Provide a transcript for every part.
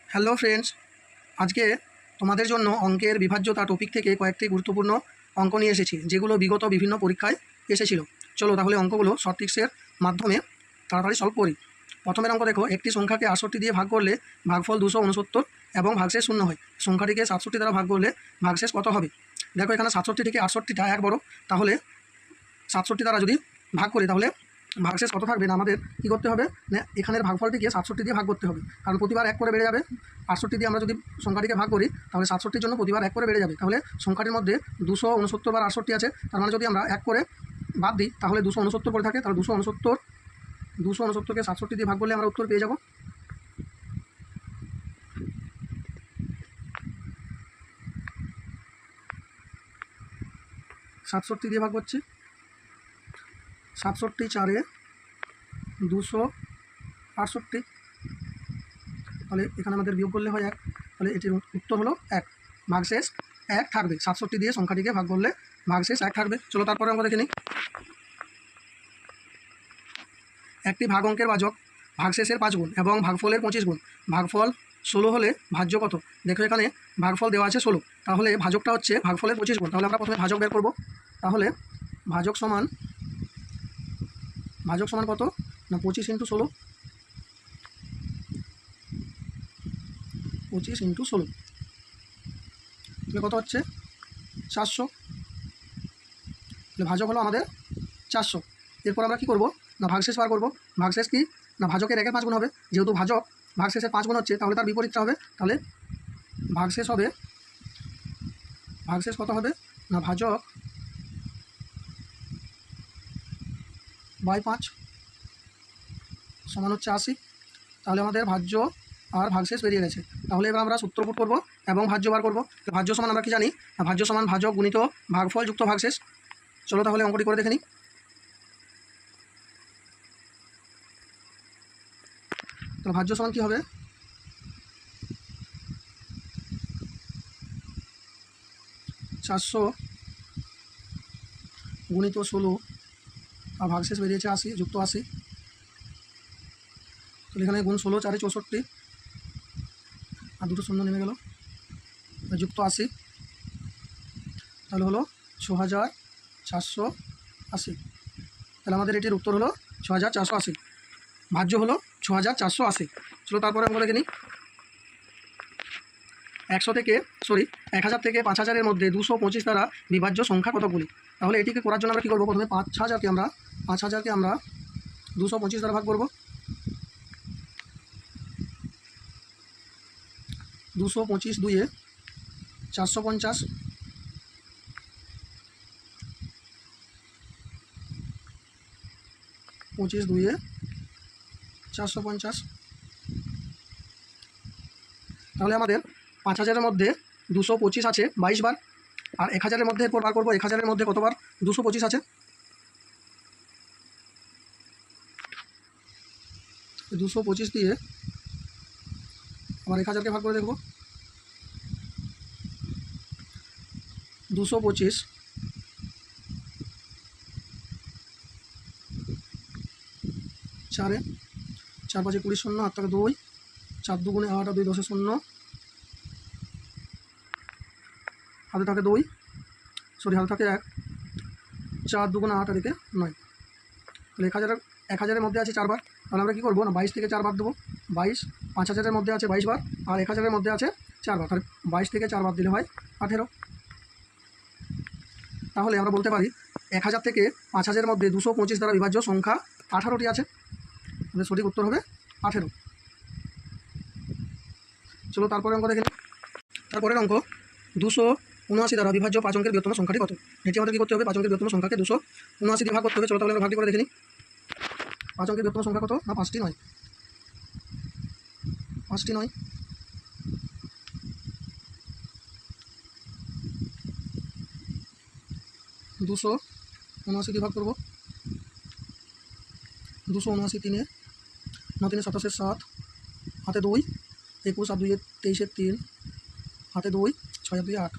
Hello friends, আজকে তোমাদের জন্য অঙ্কের বিভাজ্যতা টপিক থেকে কয়েকটি গুরুত্বপূর্ণ অঙ্ক নিয়ে এসেছি, যেগুলো বিগত বিভিন্ন পরীক্ষায় এসেছিল। চলো তাহলে অঙ্কগুলো শর্ট ট্রিক্সের মাধ্যমে তাড়াতাড়ি সলভ করি। প্রথমের অঙ্ক দেখো, একটি সংখ্যাকে 68 দিয়ে ভাগ করলে ভাগফল 269 এবং ভাগশেষ 0 হয়। সংখ্যাটিকে 67 দ্বারা ভাগ করলে ভাগশেষ কত হবে? দেখো এখানে 67 থেকে 68টা এক বড়, তাহলে 67 দ্বারা যদি ভাগ করি তাহলে ভাগশেষ কত থাকবে না আমাদের কী করতে হবে না, এখানের ভাগফলটিকে 67 দিয়ে ভাগ করতে হবে, কারণ প্রতিবার এক করে বেড়ে যাবে। 68 দিয়ে আমরা যদি সংখ্যাটিকে ভাগ করি তাহলে 67-র জন্য প্রতিবার এক করে বেড়ে যাবে। তাহলে সংখ্যাটির মধ্যে 269 বার 68 আছে, তার মানে যদি আমরা এক করে বাদ দিই তাহলে 269 পড়ে থাকে। তাহলে 269কে 67 দিয়ে ভাগ করলে আমরা উত্তর পেয়ে যাব। সাতষট্টি দিয়ে ভাগ করছি, 67 4 268, তাহলে এখানে আমাদের বিয়োগ করলে হয় 1, তাহলে এটির উত্তর হলো 1। ভাগশেষ 1 থাকবে, 67 দিয়ে সংখ্যাটিকে ভাগ করলে ভাগশেষ 1 থাকবে। চলো তারপরে আমরা দেখে নিই। একটি ভাগ অঙ্কের বাচক ভাগশেষের 5 গুণ এবং ভাগফলের 25 গুণ। ভাগফল 16 হলে ভাজ্য কত? দেখো এখানে ভাগফল দেওয়া আছে 16, তাহলে ভাজকটা হচ্ছে ভাগফলের 25 গুণ। তাহলে আমরা প্রথমে ভাজক বের করব। তাহলে ভাজক সমান কত না 25 × 16, 25 × 16, তাহলে কত হচ্ছে 400। তাহলে ভাজক হলো আমাদের 400। এরপর আমরা কী করব না ভাগশেষ বার করব। ভাগশেষ কি না ভাজকের 1-এর 5 গুণ হবে, যেহেতু ভাজক ভাগশেষের 5 গুণ হচ্ছে তাহলে তার বিপরীতটা হবে। তাহলে ভাগশেষ কত হবে না ভাজক বাই 5 সমান হচ্ছে 80। তাহলে আমাদের ভাজ্য আর ভাগশেষ বেরিয়ে গেছে। তাহলে এবার আমরা সূত্র পুট করবো এবং ভাজ্য বার করবো। ভাজ্য সমান আমরা কি জানি, ভাজ্য সমান ভাজক গুণিত ভাগফল যুক্ত ভাগশেষ। চলো তাহলে অঙ্কটি করে দেখে নিই। তো ভাজ্য সমান কী হবে, 400 গুণিত 16 আর ভাগশেষ বেরিয়েছে 80 যুক্ত 80। তাহলে এখানে গুণ 16 4 64 আর দুটো শূন্য নেমে গেল, যুক্ত 80, তাহলে হলো 6480। তাহলে আমাদের এটির উত্তর হলো 6480, ভাজ্য হলো 6480। চলো তারপরে আমরা দেখে নিই। 1000 থেকে 5000-এর মধ্যে 225 দ্বারা বিভাজ্য সংখ্যা কতগুলি? তাহলে এটিকে করার জন্য আমরা কী করবো, প্রথমে 5000-কে আমরা 225 দ্বারা ভাগ করব। 225 2 450, 25 2 450। তাহলে আমাদের 5000-এর মধ্যে 225 আছে 22 বার, আর 1000-এর মধ্যে এরপর বার করবো 1000-এর মধ্যে কতবার 225 আছে। 225 দিয়ে আবার 1000-কে ভাগ করে দেখব। 225 4 4 5 20 শূন্য, 8 টাকা 2, 4 2 8 আর 2 10 শূন্য, হাতে থাকে 2, হাতে থাকে 1, 4 2 8 আর 9। তাহলে 1000-এর মধ্যে আছে 4 বার, তাহলে আমরা কী করবো না 22 থেকে 4 বার দেবো। 22, 5000-এর মধ্যে আছে 22 বার, আর 1000-এর মধ্যে আছে 4 বার, তাহলে 22 থেকে 4 বার দিলে হয় 18। তাহলে আমরা বলতে পারি 1000 থেকে 5000-এর মধ্যে 225 দ্বারা বিভাজ্য সংখ্যা 18টি আছে। আমাদের সঠিক উত্তর হবে 18। চলো তারপরে অঙ্ক দেখে নিই। তারপরের অঙ্ক, 279 দ্বারা বিভাজ্য 5 অঙ্কের বৃহত্তম সংখ্যাটি কত? এটি আমাদের কী করতে হবে, 5 অঙ্কের বৃহত্তম সংখ্যাকে 279 দিয়ে ভাগ করতে হবে। চলো তাহলে আমরা ভাগটি করে দেখে নিই। 5 অঙ্কের বৃহত্তম সংখ্যা কত না 5টি নয়, 5টি নয়। 279 দিয়ে ভাগ করবো। 279 3 9 3 27 7, হাতে 2, 21 আর 2 23 3, হাতে 2, 6 আর 2 8।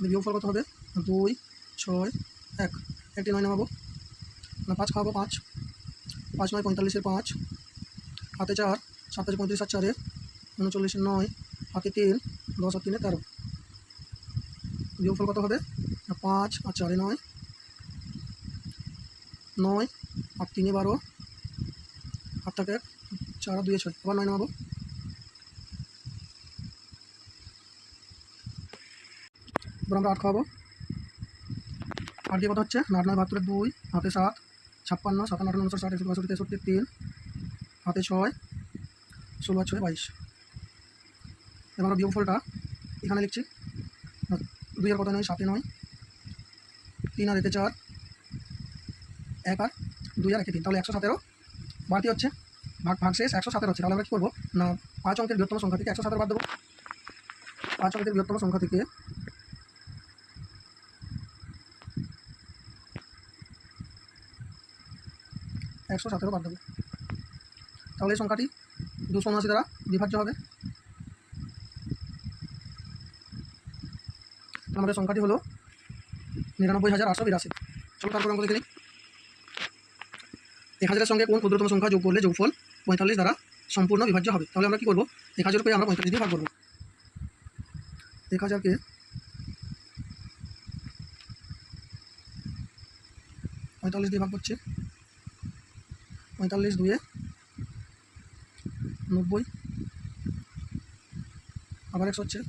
বিয়োগফল কত হবে 2 6 1, একটি 9 নামাবো না 5 খাওয়াবো 5 9 45 5, হাতে 4 7 35 আর 4, 39 9 হাতে 3 10 আর 3 13, বিয়োগফল কত হবে? 5 আর 4 9, 9 আর 3 12, হাত থাকে 4 আর 2 6, আবার 9 নামাবো। এবার আমরা 8 খাওয়াবো। 8 দিয়ে কত হচ্ছে? 8 9 72, 2 হাতে 7 56, 57 58 59 60 61 62 63, 3 হাতে 6 16 আর 6 22। এবার আমরা বিয়োগফলটা এখানে লিখছি। 2 আর কত 9 7 9, 3 আর 4 1 আর 2 আর 3, তাহলে 117 বাড়তি হচ্ছে, ভাগশেষ 117 হচ্ছে। তাহলে আমরা কী করবো না 5 অঙ্কের বৃহত্তম সংখ্যা থেকে 117 বাদ দেবো। 5 অঙ্কের বৃহত্তম সংখ্যা থেকে 117 বাদ দেবো। তাহলে এই সংখ্যাটি 279 দ্বারা বিভাজ্য হবে। আমাদের সংখ্যাটি হলো 99,882। চলো তারপর অঙ্ক লিখে নিই। 1000-এর সঙ্গে কোন ক্ষুদ্রতম সংখ্যা যোগ করলে যোগফল 45 দ্বারা সম্পূর্ণ বিভাজ্য হবে? তাহলে আমরা কী করবো? 1000 পেয়ে আমরা 45 দিয়ে ভাগ করবো। 1000কে 45 দিয়ে ভাগ করছি। 45 2 90, আবার 100 হচ্ছে।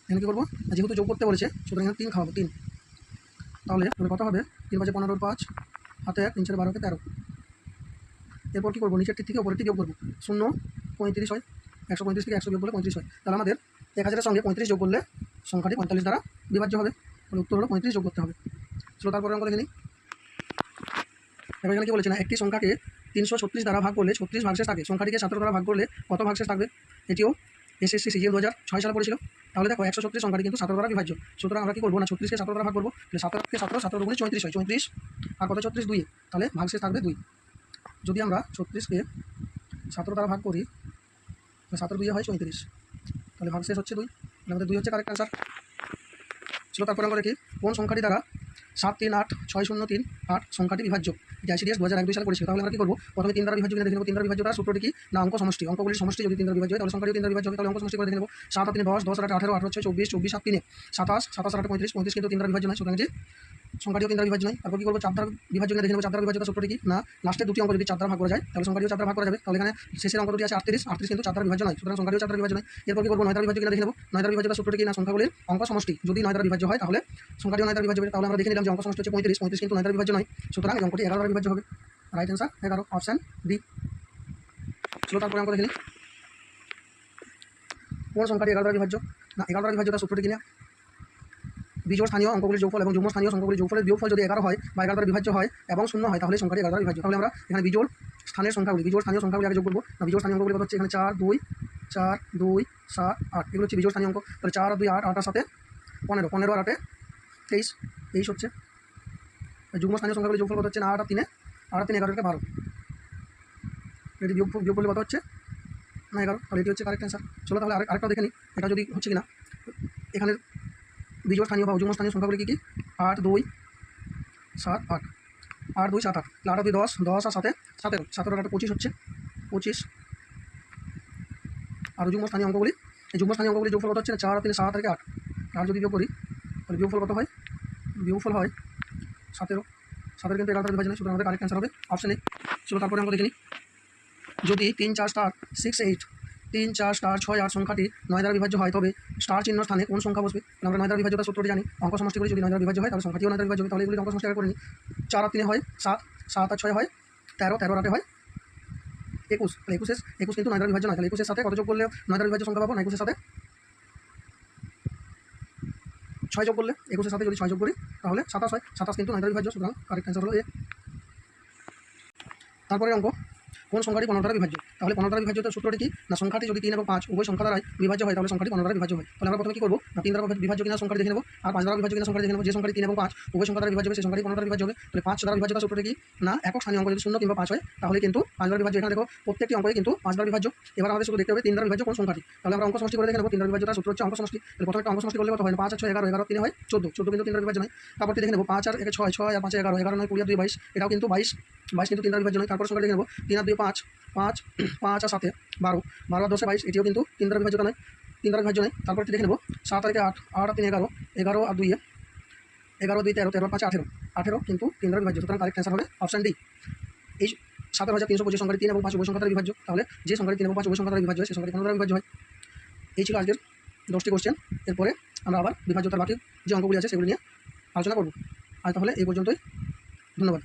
এখানে কী করবো? যেহেতু যোগ করতে বলেছে সুতরাং এখানে 3 খাওয়াবো। 3 তাহলে কত হবে? 3 5 15 5 হাতে 1 3 4 12 13। এরপর কী করবো? নিচেরটি থেকে ওপরেরটি বিয়োগ করবো। 0 35 হয়, 135 থেকে 100 বিয়োগ করলে 35 হয়। তাহলে আমাদের 1000-এর সঙ্গে 35 যোগ করলে সংখ্যাটি 45 দ্বারা বিভাজ্য হবে। তাহলে উত্তর হলো 35 যোগ করতে হবে। চলো তারপরে অঙ্ক লিখে নিই। এবার এখানে কী বলেছে না একটি সংখ্যাকে 336 দ্বারা ভাগ করলে 36 ভাগশেষ থাকে। সংখ্যাটিকে 17 দ্বারা ভাগ করলে কত ভাগশেষ থাকবে? এটিও এসএসসি সিজিএল 2006 সালে পড়েছিল। তাহলে দেখো 136 সংখ্যাটি কিন্তু 17 দ্বারা বিভাজ্য। সুতরাং আমরা কী করবো না 36কে 17 দ্বারা ভাগ করবো। তাহলে 17কে 17 17 গুণে 34 হয়। 34 আর কত 34 2, তাহলে ভাগশেষ থাকবে 2। যদি আমরা 36কে 17 দ্বারা ভাগ করি 17 2 হয় 34, তাহলে ভাগশেষ হচ্ছে 2। আমাদের 2 হচ্ছে কারেক্ট অ্যান্সার। চলো তারপরে আমরা দেখি কোন সংখ্যাটি দ্বারা 7 3 8 6 0 3 8 সংখ্যাটি বিভাজ্য। এটা আইসিডিএস 2001-2 সালে পড়েছিল। তাহলে আমরা কী করবো? প্রথমে 3 দ্বারা বিভাজ্য কিনে দেখে নেবো। 3 দ্বারা বিভাজ্যটা সূত্রটি কি না অঙ্ক সমষ্টি। অঙ্কগুলির সমষ্টি যদি 3 দ্বারা বিভাজ্য হয় তাহলে সংখ্যাটিও 3 দ্বারা বিভাজ্য হবে। তাহলে অঙ্ক সমষ্টি করে দেখে নেবো। 7 আর 3 10, 10 আর 8 18, 18 6 24, 24 7 3 27, 27 আর 8 35, 35 কিন্তু 3 দ্বারা বিভাজ্য নয়। সুতরাং যে সংখ্যাটিও 3 দ্বারা বিভাজ্য নয়। তারপর কী করবো? 4 দ্বারা বিভাজ্য কিনে দেখে নেবো। 4 দ্বারা বিভাজ্যতা সূত্রটি কি না লাস্টের দুটি অঙ্ক যদি 4 দ্বারা ভাগ করা যায় তাহলে সংখ্যাটিও 4 দ্বারা ভাগ করা যাবে। তাহলে এখানে শেষের অঙ্ক দুটি আছে 38, 38 কিন্তু 4 দ্বারা বিভাজ্য নয়। সুতরাং সংখ্যাটিও 4 দ্বারা বিভাজ্য নয়। এরপর কী করবো? 9 দ্বারা বিভাজ্য কিনে দেখে নেবো। 9 দ্বারা বিভাজ্যতা সূত্রটি কি না সংখ্যাগুলির অঙ্ক সমষ্টি যদি 9 দ্বারা বিভাজ্য হয় তাহলে সংখ্যাটিও 9 দ্বারা বিভাজ্য হবে। তাহলে আমরা দেখে নিলাম যে অঙ্ক সমষ্টি হচ্ছে 35, 35 কিন্তু 9 দ্বারা বিভাজ্য নয়। সুতরাং এই অঙ্কটি 11 দ্বারা বিভাজ্য হবে। Right answer 11, option D. চলো তারপরে অঙ্ক দেখে নিই। কোন সংখ্যাটি 11 দ্বারা বিভাজ্য? না 11 দ্বারা বিভাজ্যতার সূত্রটি কিনা বিজোড় স্থানীয় অঙ্কগুলির যোগফল এবং যুগ্ম স্থানীয় সংখ্যাগুলির যোগফলের বিয়োগফল যদি 11 হয় বা 11 দ্বারা বিভাজ্য হয় এবং 0 হয় তাহলে সংখ্যাটি 11 দ্বারা বিভাজ্য। তাহলে আমরা এখানে বিজোড় স্থানের সংখ্যাগুলি বিজোড় স্থানীয় সংখ্যাগুলি আগে যোগ করবো। না বিজোড় স্থানীয় অঙ্কগুলি কত হচ্ছে? এখানে 4 2 4 2 7 8 এগুলো হচ্ছে বিজোড় স্থানীয় অঙ্ক। তাহলে 4 আর 2 8, 8 আর 7 15, 15 আর 8 23, 23 হচ্ছে। যুগ্ম স্থানীয় সংখ্যাগুলি যোগফল কত হচ্ছে? না 8 আর 3 8 আর 3 11 12। এটি বিয়োগ করলে কত হচ্ছে? না 11। তাহলে এটি হচ্ছে কারেক্ট অ্যান্সার। চলো তাহলে আরেকটা দেখে নিই এটা যদি হচ্ছে কিনা। এখানে বিজোড় স্থানীয় বা যুগ্ম স্থানীয় সংখ্যাগুলি কী কী? 8 2 7 8, 8 2 7 8, 8 2 10, 10 আর 7 17, 17 আর 8 25 হচ্ছে 25। আর যুগ্ম স্থানীয় অঙ্কগুলি এই যুগ্ম স্থানীয় অঙ্কগুলি যোগফল কত হচ্ছে? 4 আর 3 7 থেকে 8। আর যদি বিয়োগ করি তাহলে বিয়োগফল কত হয়? বিয়োগফল হয় 17। 17 কিন্তু 11 দ্বারা বিভাজ্য নয়। সুতরাং আমাদের কারেক্ট অ্যান্সার হবে অপশন এ। চলো তারপরে অঙ্ক দেখে নিই। যদি 3 4 স্টার 6 8 3 4 স্টার 6 8 সংখ্যাটি 9 দ্বারা বিভাজ্য হয় তবে স্টার চিহ্ন স্থানে কোন সংখ্যা বসবে? আমরা 9 দ্বারা বিভাজ্যতার সূত্রটি জানি। অঙ্ক সমষ্টিগুলি যদি 9 দ্বারা বিভাজ্য হয় তাহলে সংখ্যাটিও 9 দ্বারা বিভাজ্য হবে। তাহলে এগুলি অঙ্ক সমষ্টি আগে করে নিই। 4 আর 3 হয় 7, 7 আর 6 হয় 13, 13 আর 8 হয় 21। তাহলে 21 কিন্তু 9 দ্বারা বিভাজ্য নয়। তাহলে 21-এর সাথে কত যোগ করলে 9 দ্বারা বিভাজ্য সংখ্যা পাবো? না 21-এর সাথে 6 যোগ করলে 21-এর সাথে যদি 6 যোগ করি তাহলে 27 হয়। 27 কিন্তু 9 দ্বারা বিভাজ্য। সুতরাং কারেক্ট অ্যান্সার হলো এ। তারপরে অঙ্ক কোন সংখ্যাটি 15 দ্বারা বিভাজ্য? তাহলে 15 দ্বারা বিভাজ্যতার সূত্রটি কি না সংখ্যাটি যদি 3 এবং 5 উভয় সংখ্যা দ্বারাই বিভাজ্য হয় তাহলে সংখ্যাটি 15 দ্বারা বিভাজ্য হয়। তাহলে আমরা প্রথমে কী করবো না 3 দ্বারা বিভাজ্য কিনা সংখ্যাটি দেখে নেবো আর 5 দ্বারা বিভাজ্য কিনা সংখ্যাটি দেখে নেবো। যে সংখ্যাটি 3 এবং 5 উভয় সংখ্যা দ্বারা বিভাজ্য হবে সেই সংখ্যাটি 15 দ্বারা বিভাজ্য হবে। তাহলে 5 দ্বারা বিভাজ্যতার সূত্রটি কি না একক স্থানীয় অঙ্ক যদি 0 কিংবা 5 হয় তাহলে কিন্তু 5 দ্বারা বিভাজ্য। এখানে দেখো প্রত্যেকটি অঙ্কে কিন্তু 5 দ্বারা বিভাজ্য। এবার আমাদের শুধু দেখতে হবে 3 দ্বারা বিভাজ্য কোন সংখ্যাটি। তাহলে আমরা অঙ্ক সমষ্টি করে দেখে নেবো। 3 দ্বারা বিভাজ্যতার সূত্র হচ্ছে অঙ্ক সমষ্টি। তাহলে প্রথমে একটা অঙ্ক সমষ্টি করলে কত হয়? 5 আর 6 11, 11 3 হয় 14, 14 কিন্তু 3 দ্বারা বিভাজ্য নয়। তারপর দেখে নেবো 5 আর 1 6, 6 আর 5 11, 11 9 20 আর 2 22, এটাও কিন্তু 22, 22 কিন্তু 3 দ্বারা বিভাজ্য নয়। তারপর সংখ্যাটি দেখে নেবো 3 আর 2 5, 5, 5 আর 7 12, 12 আর 10 22, এটিও কিন্তু 3 দ্বারা বিভাজ্যতা নয়, 3 দ্বারা বিভাজ্য নয়। তারপর দেখে নেব 7 আর 8, 8 আর 3 11, 11 আর 2 11, 2 13, 13 আর 5 18, 18 কিন্তু 3 দ্বারা বিভাজ্য। সুতরাং কারেক্ট অ্যান্সার হবে অপশান ডি। এই 17,325 সংখ্যাটি 3 এবং 5 উভয় সংখ্যা দ্বারা বিভাজ্য। তাহলে যে সংখ্যাটি 3 এবং 5 উভয় সংখ্যা দ্বারা বিভাজ্য হয় সেই সংখ্যাটি কোন দ্বারা বিভাজ্য হয়? এই ছিল আজকের 10টি কোশ্চেন। এরপরে আমরা আবার বিভাজ্যতার বাকি যে অঙ্কগুলি আছে সেগুলি নিয়ে আলোচনা করব। আজ তাহলে এই পর্যন্তই। ধন্যবাদ।